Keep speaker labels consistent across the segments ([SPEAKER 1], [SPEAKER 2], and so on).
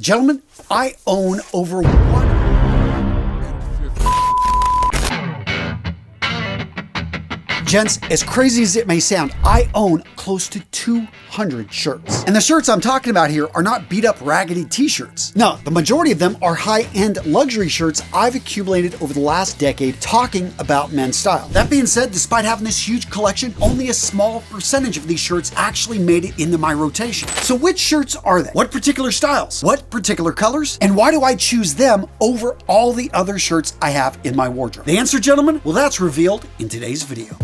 [SPEAKER 1] Gentlemen, I own over 150. Gents, as crazy as it may sound, I own close to 200 shirts. And the shirts I'm talking about here are not beat up raggedy t-shirts. No, the majority of them are high-end luxury shirts I've accumulated over the last decade talking about men's style. That being said, despite having this huge collection, only a small percentage of these shirts actually made it into my rotation. So which shirts are they? What particular styles? What particular colors? And why do I choose them over all the other shirts I have in my wardrobe? The answer, gentlemen, well, that's revealed in today's video.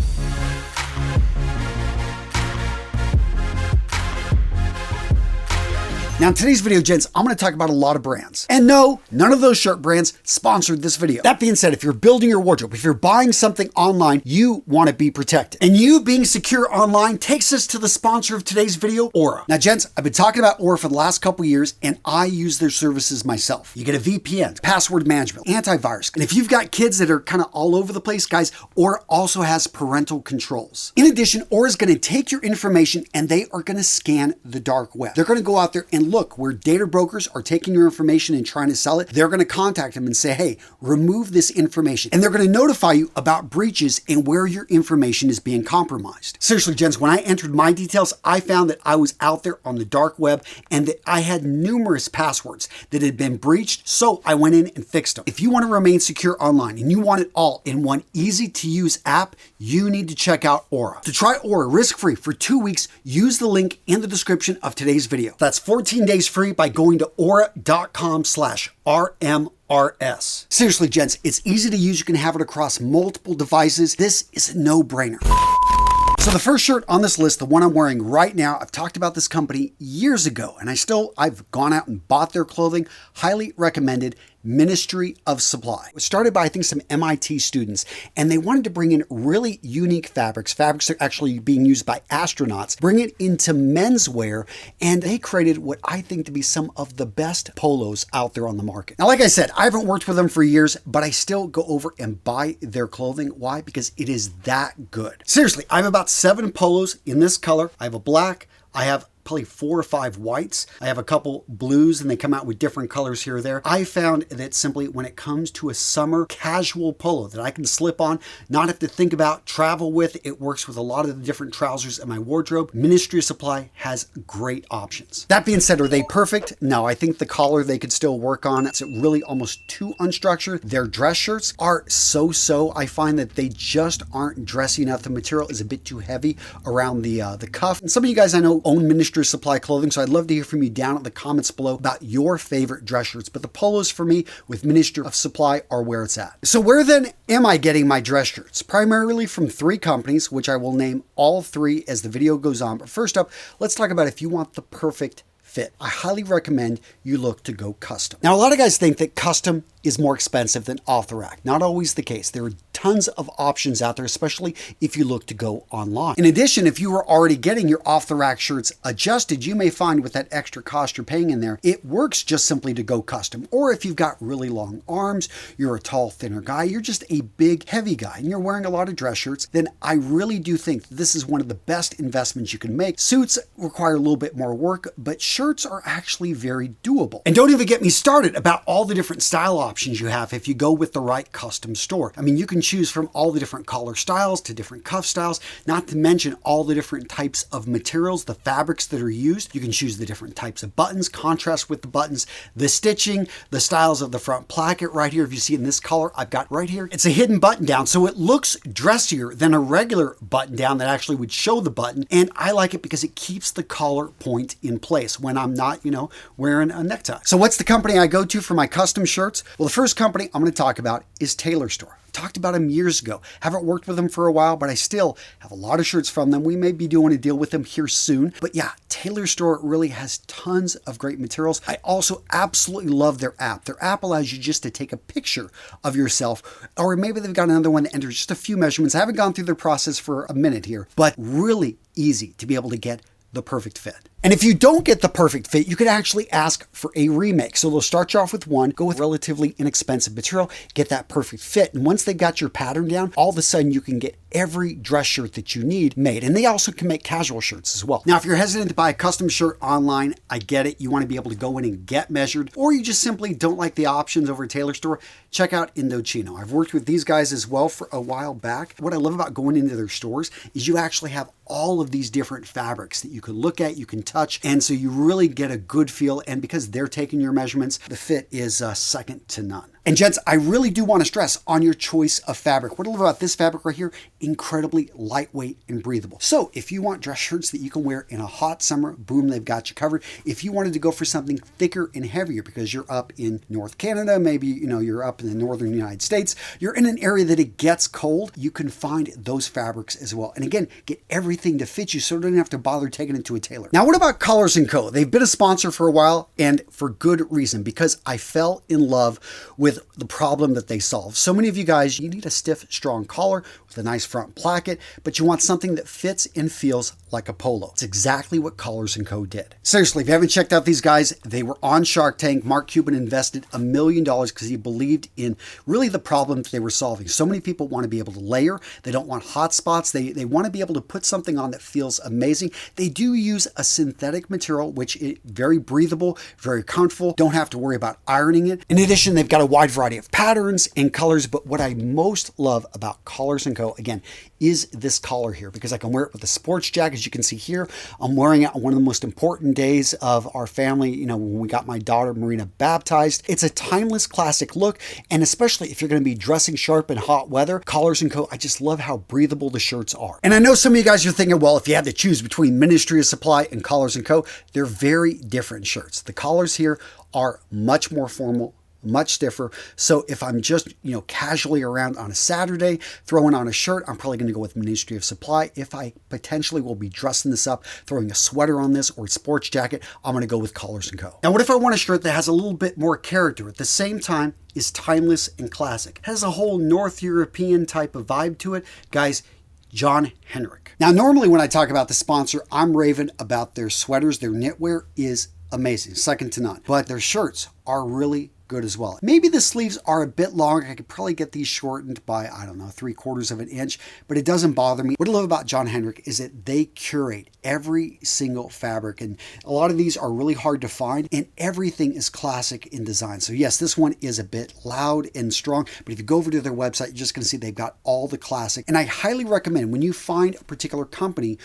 [SPEAKER 1] Now in today's video, gents, I'm going to talk about a lot of brands. And no, none of those shirt brands sponsored this video. That being said, if you're building your wardrobe, if you're buying something online, you want to be protected. And you being secure online takes us to the sponsor of today's video, Aura. Now gents, I've been talking about Aura for the last couple years and I use their services myself. You get a VPN, password management, antivirus. And if you've got kids that are kind of all over the place, guys, Aura also has parental controls. In addition, Aura is going to take your information and they are going to scan the dark web. They're going to go out there and look where data brokers are taking your information and trying to sell it. They're going to contact them and say, hey, remove this information. And they're going to notify you about breaches and where your information is being compromised. Seriously, gents, when I entered my details, I found that I was out there on the dark web and that I had numerous passwords that had been breached. So I went in and fixed them. If you want to remain secure online and you want it all in one easy to use app, you need to check out Aura. To try Aura risk-free for 2 weeks, use the link in the description of today's video. That's 14 days free by going to aura.com/RMRS. Seriously, gents, it's easy to use. You can have it across multiple devices. This is a no-brainer. So the first shirt on this list, the one I'm wearing right now, I've talked about this company years ago, and I've gone out and bought their clothing. Highly recommended. Ministry of Supply. It was started by, I think, some MIT students, and they wanted to bring in really unique fabrics that are actually being used by astronauts, bring it into menswear, and they created what I think to be some of the best polos out there on the market. Now, like I said, I haven't worked with them for years, but I still go over and buy their clothing. Why? Because it is that good. Seriously, I have about 7 polos in this color. I have a black, I have probably 4 or 5 whites. I have a couple blues and they come out with different colors here or there. I found that simply when it comes to a summer casual polo that I can slip on, not have to think about, travel with, it works with a lot of the different trousers in my wardrobe. Ministry of Supply has great options. That being said, are they perfect? No, I think the collar they could still work on. It's really almost too unstructured. Their dress shirts are so-so. I find that they just aren't dressy enough. The material is a bit too heavy around the cuff. And some of you guys I know own Ministry of Supply clothing, so I'd love to hear from you down in the comments below about your favorite dress shirts. But the polos for me with Ministry of Supply are where it's at. So where then am I getting my dress shirts? Primarily from 3 companies, which I will name all 3 as the video goes on. But first up, let's talk about if you want the perfect fit. I highly recommend you look to go custom. Now, a lot of guys think that custom is more expensive than off the rack. Not always the case. There are tons of options out there, especially if you look to go online. In addition, if you are already getting your off the rack shirts adjusted, you may find with that extra cost you're paying in there, it works just simply to go custom. Or if you've got really long arms, you're a tall, thinner guy, you're just a big, heavy guy, and you're wearing a lot of dress shirts, then I really do think this is one of the best investments you can make. Suits require a little bit more work, but shirts are actually very doable. And don't even get me started about all the different style options you have if you go with the right custom store. I mean, you can choose from all the different collar styles to different cuff styles, not to mention all the different types of materials, the fabrics that are used. You can choose the different types of buttons, contrast with the buttons, the stitching, the styles of the front placket right here. If you see in this color, I've got right here, it's a hidden button down, so it looks dressier than a regular button down that actually would show the button. And I like it because it keeps the collar point in place when I'm not, wearing a necktie. So what's the company I go to for my custom shirts? Well, the first company I'm going to talk about is Tailor Store. Talked about them years ago. Haven't worked with them for a while, but I still have a lot of shirts from them. We may be doing a deal with them here soon. But yeah, Tailor Store really has tons of great materials. I also absolutely love their app. Their app allows you just to take a picture of yourself, or maybe they've got another one that enters just a few measurements. I haven't gone through their process for a minute here, but really easy to be able to get the perfect fit. And if you don't get the perfect fit, you could actually ask for a remake. So they'll start you off with one, go with relatively inexpensive material, get that perfect fit. And once they've got your pattern down, all of a sudden you can get every dress shirt that you need made. And they also can make casual shirts as well. Now, if you're hesitant to buy a custom shirt online, I get it. You want to be able to go in and get measured, or you just simply don't like the options over a tailor store, check out Indochino. I've worked with these guys as well for a while back. What I love about going into their stores is you actually have all of these different fabrics that you can look at, you can touch, and so you really get a good feel. And because they're taking your measurements, the fit is second to none. And gents, I really do want to stress on your choice of fabric. What I love about this fabric right here, incredibly lightweight and breathable. So if you want dress shirts that you can wear in a hot summer, boom, they've got you covered. If you wanted to go for something thicker and heavier because you're up in North Canada, maybe you're up in the northern United States, you're in an area that it gets cold, you can find those fabrics as well. And again, get everything to fit you so you don't have to bother taking it to a tailor. Now, what about Colors & Co? They've been a sponsor for a while, and for good reason, because I fell in love with the problem that they solve. So many of you guys, you need a stiff, strong collar with a nice front placket, but you want something that fits and feels like a polo. It's exactly what Colors & Co did. Seriously, if you haven't checked out these guys, they were on Shark Tank. Mark Cuban invested $1 million because he believed in really the problems they were solving. So many people want to be able to layer. They don't want hot spots. They want to be able to put something on that feels amazing. They do use a synthetic material, which is very breathable, very comfortable. Don't have to worry about ironing it. In addition, they've got a wide variety of patterns and colors, but what I most love about Colors & Co, again, is this collar here, because I can wear it with a sports jacket. As you can see here, I'm wearing it on one of the most important days of our family, when we got my daughter Marina baptized. It's a timeless classic look, and especially if you're going to be dressing sharp in hot weather, Colors & Co, I just love how breathable the shirts are. And I know some of you guys are thinking, well, if you had to choose between Ministry of Supply and Colors & Co, they're very different shirts. The collars here are much more formal, much stiffer. So if I'm just, casually around on a Saturday, throwing on a shirt, I'm probably going to go with Ministry of Supply. If I potentially will be dressing this up, throwing a sweater on this or a sports jacket, I'm going to go with Colors & Co. Now, what if I want a shirt that has a little bit more character, at the same time is timeless and classic, has a whole North European type of vibe to it? Guys, John Henrik. Now, normally when I talk about the sponsor, I'm raving about their sweaters. Their knitwear is amazing, second to none. But their shirts are really good as well. Maybe the sleeves are a bit long. I could probably get these shortened by, 3/4 of an inch, but it doesn't bother me. What I love about John Henrik is that they curate every single fabric, and a lot of these are really hard to find, and everything is classic in design. So yes, this one is a bit loud and strong, but if you go over to their website, you're just going to see they've got all the classic. And I highly recommend, when you find a particular company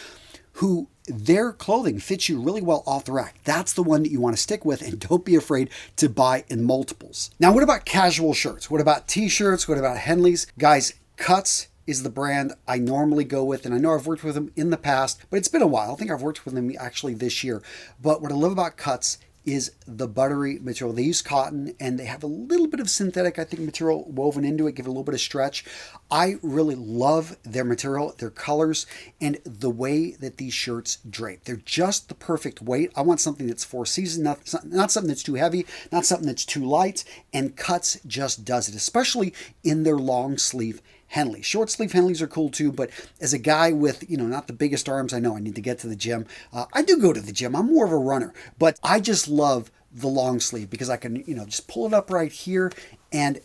[SPEAKER 1] who their clothing fits you really well off the rack, that's the one that you want to stick with, and don't be afraid to buy in multiples. Now, what about casual shirts? What about t-shirts? What about Henleys? Guys, Cuts is the brand I normally go with, and I know I've worked with them in the past, but it's been a while. I think I've worked with them actually this year. But what I love about Cuts is the buttery material. They use cotton, and they have a little bit of synthetic, material woven into it, give it a little bit of stretch. I really love their material, their colors, and the way that these shirts drape. They're just the perfect weight. I want something that's for season, not something that's too heavy, not something that's too light, and Cuts just does it, especially in their long sleeve Henley. Short sleeve Henleys are cool too, but as a guy with, not the biggest arms, I know I need to get to the gym. I do go to the gym. I'm more of a runner, but I just love the long sleeve because I can, just pull it up right here, and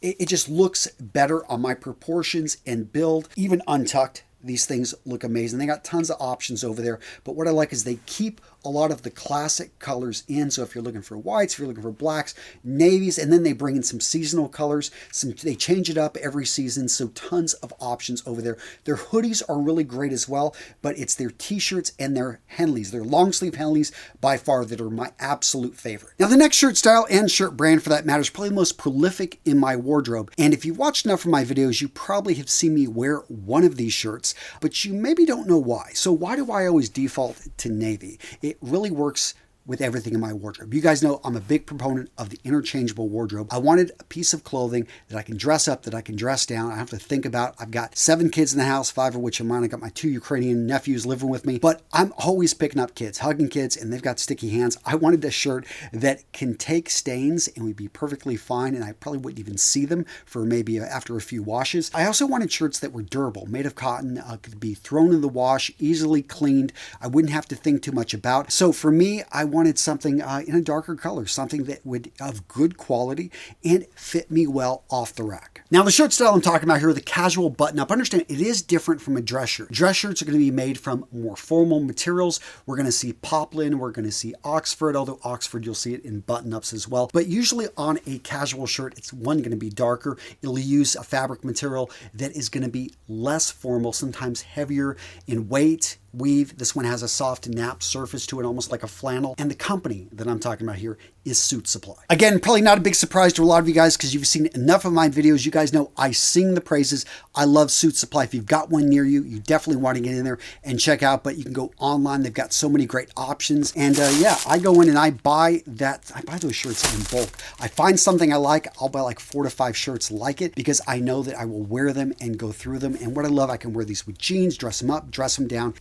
[SPEAKER 1] it just looks better on my proportions and build. Even untucked, these things look amazing. They got tons of options over there, but what I like is they keep a lot of the classic colors in. So if you're looking for whites, if you're looking for blacks, navies, and then they bring in some seasonal colors. They change it up every season, so tons of options over there. Their hoodies are really great as well, but it's their t-shirts and their Henleys, their long sleeve Henleys by far, that are my absolute favorite. Now, the next shirt style and shirt brand for that matter is probably the most prolific in my wardrobe. And if you've watched enough of my videos, you probably have seen me wear one of these shirts, but you maybe don't know why. So why do I always default to navy? It really works with everything in my wardrobe. You guys know I'm a big proponent of the interchangeable wardrobe. I wanted a piece of clothing that I can dress up, that I can dress down. I have to think about. I've got 7 kids in the house, 5 of which are mine. I got my 2 Ukrainian nephews living with me, but I'm always picking up kids, hugging kids, and they've got sticky hands. I wanted a shirt that can take stains and would be perfectly fine, and I probably wouldn't even see them for maybe after a few washes. I also wanted shirts that were durable, made of cotton, could be thrown in the wash, easily cleaned. I wouldn't have to think too much about. So for me, I wanted something in a darker color, something that would of good quality and fit me well off the rack. Now the shirt style I'm talking about here, the casual button-up, understand it is different from a dress shirt. Dress shirts are going to be made from more formal materials. We're going to see poplin, we're going to see Oxford, although Oxford you'll see it in button-ups as well. But usually on a casual shirt, it's going to be darker. It'll use a fabric material that is going to be less formal, sometimes heavier in weight, weave. This one has a soft napped surface to it, almost like a flannel. And the company that I'm talking about here is Suit Supply. Again, probably not a big surprise to a lot of you guys because you've seen enough of my videos. You guys know I sing the praises. I love Suit Supply. If you've got one near you, you definitely want to get in there and check out, but you can go online. They've got so many great options. And yeah, I go in and I buy those shirts in bulk. I find something I like, I'll buy like 4 to 5 shirts like it because I know that I will wear them and go through them. And what I love, I can wear these with jeans, dress them up, dress them down.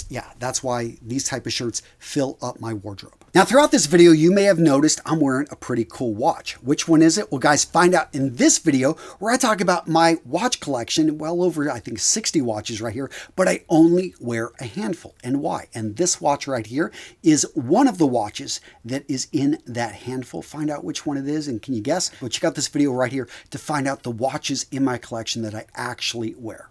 [SPEAKER 1] Yeah, that's why these type of shirts fill up my wardrobe. Now, throughout this video, you may have noticed I'm wearing a pretty cool watch. Which one is it? Well, guys, find out in this video where I talk about my watch collection, well over, I think, 60 watches right here, but I only wear a handful. And why? And this watch right here is one of the watches that is in that handful. Find out which one it is, and can you guess? Well, check out this video right here to find out the watches in my collection that I actually wear.